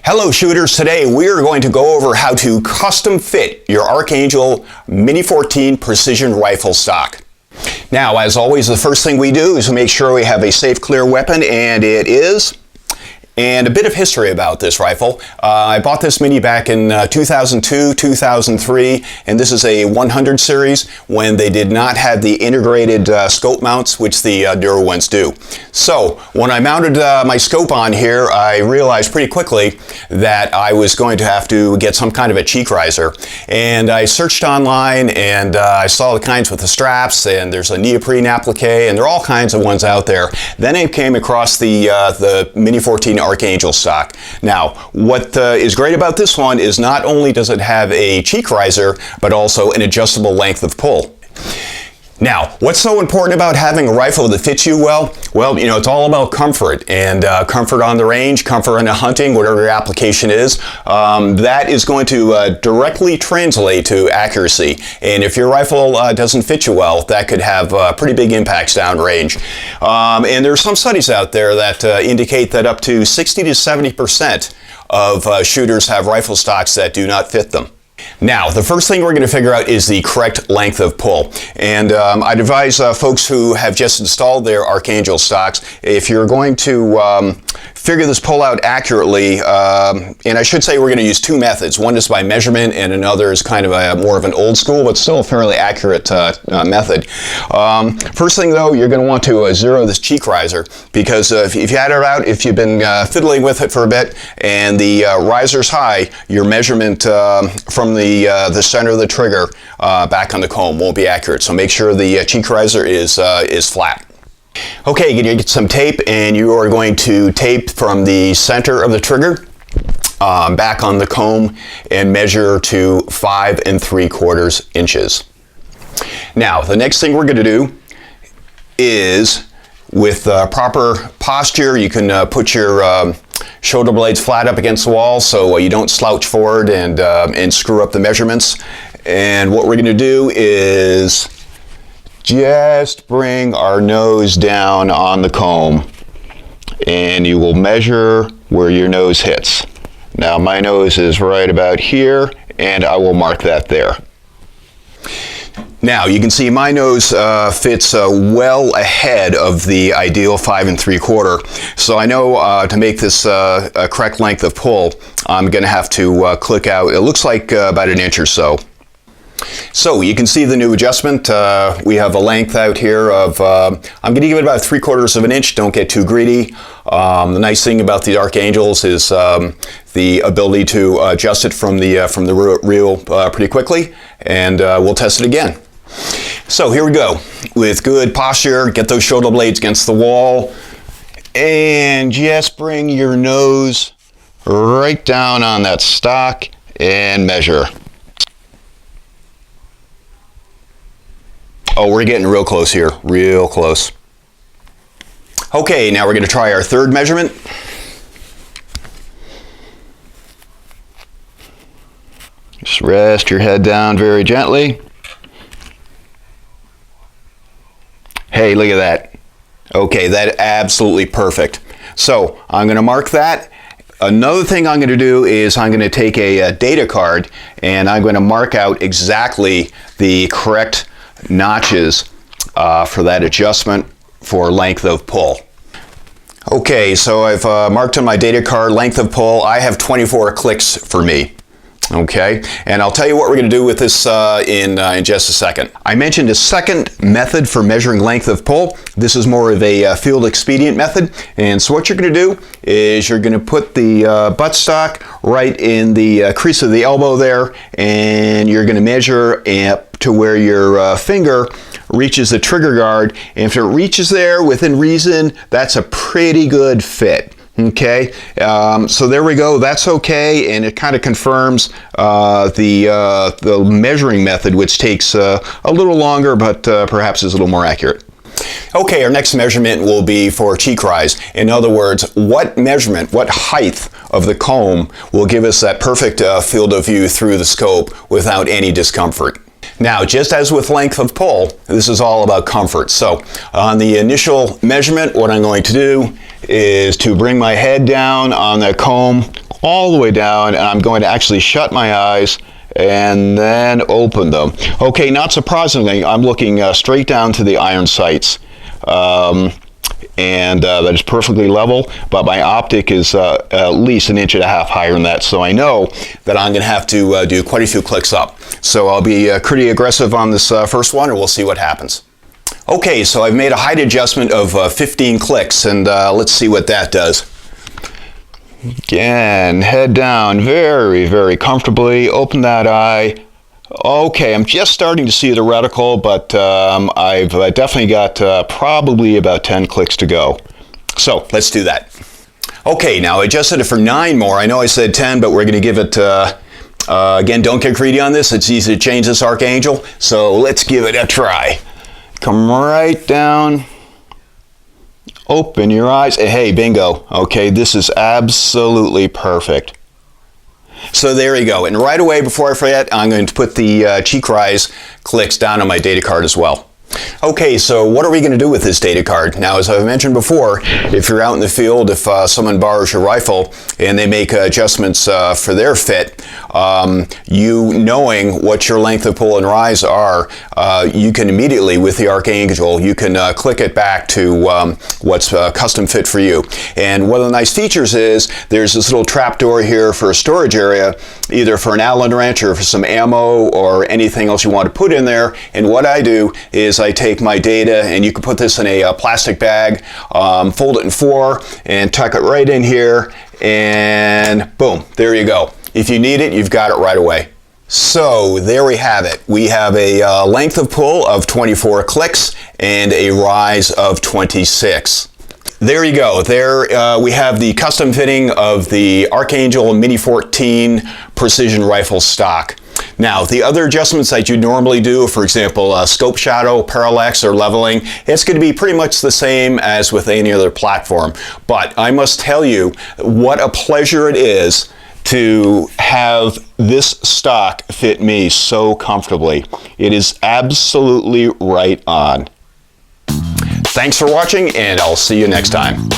Hello shooters, today we are going to go over how to custom fit your Archangel Mini 14 Precision Rifle Stock. Now, as always, the first thing we do is make sure we have a safe, clear weapon, and it is. And a bit of history about this rifle. I bought this Mini back in 2002, 2003, and this is a 100 series when they did not have the integrated scope mounts, which the newer ones do. So when I mounted my scope on here, I realized pretty quickly that I was going to have to get some kind of a cheek riser. And I searched online and I saw the kinds with the straps, and there's a neoprene applique, and there are all kinds of ones out there. Then I came across the Mini 14 Archangel stock. Now, what is great about this one is not only does it have a cheek riser, but also an adjustable length of pull. Now, what's so important about having a rifle that fits you well? Well, you know, it's all about comfort, and comfort on the range, comfort in the hunting, whatever your application is, that is going to directly translate to accuracy. And if your rifle doesn't fit you well, that could have pretty big impacts downrange. And there are some studies out there that indicate that up to 60 to 70% of shooters have rifle stocks that do not fit them. Now, the first thing we're going to figure out is the correct length of pull. And I'd advise folks who have just installed their Archangel stocks, if you're going to figure this pull out accurately, and I should say we're going to use two methods. One is by measurement, and another is kind of more of an old school, but still a fairly accurate method. First thing though, you're going to want to zero this cheek riser, because if you had it out, if you've been fiddling with it for a bit, and the riser's high, your measurement from the center of the trigger back on the comb won't be accurate. So make sure the cheek riser is flat. Okay, you're going to get some tape, and you are going to tape from the center of the trigger back on the comb and measure to 5 3/4 inches. Now, the next thing we're going to do is, with proper posture, you can put your shoulder blades flat up against the wall so you don't slouch forward and screw up the measurements. And what we're going to do is just bring our nose down on the comb, and you will measure where your nose hits. Now, my nose is right about here, and I will mark that there. Now, you can see my nose fits well ahead of the ideal 5 3/4. So I know to make this a correct length of pull, I'm going to have to click out, it looks like about an inch or so. So you can see the new adjustment. We have a length out here of, I'm going to give it about 3/4 of an inch. Don't get too greedy. The nice thing about the Archangels is the ability to adjust it from the reel pretty quickly, and we'll test it again. So here we go. With good posture, get those shoulder blades against the wall, and just bring your nose right down on that stock and measure. Oh, we're getting real close here, real close. Okay, now we're going to try our third measurement. Just rest your head down very gently. Hey, look at that. Okay, that's absolutely perfect. So I'm going to mark that. Another thing I'm going to do is I'm going to take a data card, and I'm going to mark out exactly the correct notches for that adjustment for length of pull. Okay, so I've marked on my data card length of pull. I have 24 clicks for me. Okay, and I'll tell you what we're going to do with this in just a second. I mentioned a second method for measuring length of pull. This is more of a field expedient method, and so what you're going to do is you're going to put the buttstock right in the crease of the elbow there, and you're going to measure up to where your finger reaches the trigger guard, and if it reaches there within reason, that's a pretty good fit. Okay, so there we go. That's okay, and it kind of confirms the measuring method, which takes a little longer, but perhaps is a little more accurate. Okay, our next measurement will be for cheek rise. In other words, what measurement, what height of the comb will give us that perfect field of view through the scope without any discomfort. Now, just as with length of pull, this is all about comfort. So on the initial measurement, what I'm going to do is to bring my head down on the comb all the way down, and I'm going to actually shut my eyes and then open them. Okay, not surprisingly, I'm looking straight down to the iron sights. And that is perfectly level, but my optic is at least 1.5 inches higher than that, so I know that I'm going to have to do quite a few clicks up. So I'll be pretty aggressive on this first one, and we'll see what happens. Okay, so I've made a height adjustment of 15 clicks, and let's see what that does. Again, head down very, very comfortably, open that eye. Okay, I'm just starting to see the reticle, but I've definitely got probably about 10 clicks to go. So let's do that. Okay, now I adjusted it for 9 more. I know I said 10, but we're going to give it, again, don't get greedy on this. It's easy to change this Archangel, so let's give it a try. Come right down. Open your eyes. Hey, bingo. Okay, this is absolutely perfect. So there you go. And right away, before I forget, I'm going to put the cheek rise clicks down on my data card as well. Okay, so what are we going to do with this data card? Now, as I've mentioned before, if you're out in the field, if someone borrows your rifle and they make adjustments for their fit, you knowing what your length of pull and rise are, you can immediately, with the Archangel, you can click it back to what's custom fit for you. And one of the nice features is there's this little trap door here for a storage area, either for an Allen wrench or for some ammo or anything else you want to put in there. And what I do is I take my data, and you can put this in a plastic bag, fold it in 4, and tuck it right in here, and boom, there you go. If you need it, you've got it right away. So there we have it. We have a length of pull of 24 clicks and a rise of 26. There you go. There we have the custom fitting of the Archangel Mini 14 Precision Rifle Stock. Now, the other adjustments that you normally do, for example, scope shadow, parallax, or leveling, it's going to be pretty much the same as with any other platform. But I must tell you what a pleasure it is to have this stock fit me so comfortably. It is absolutely right on. Thanks for watching, and I'll see you next time.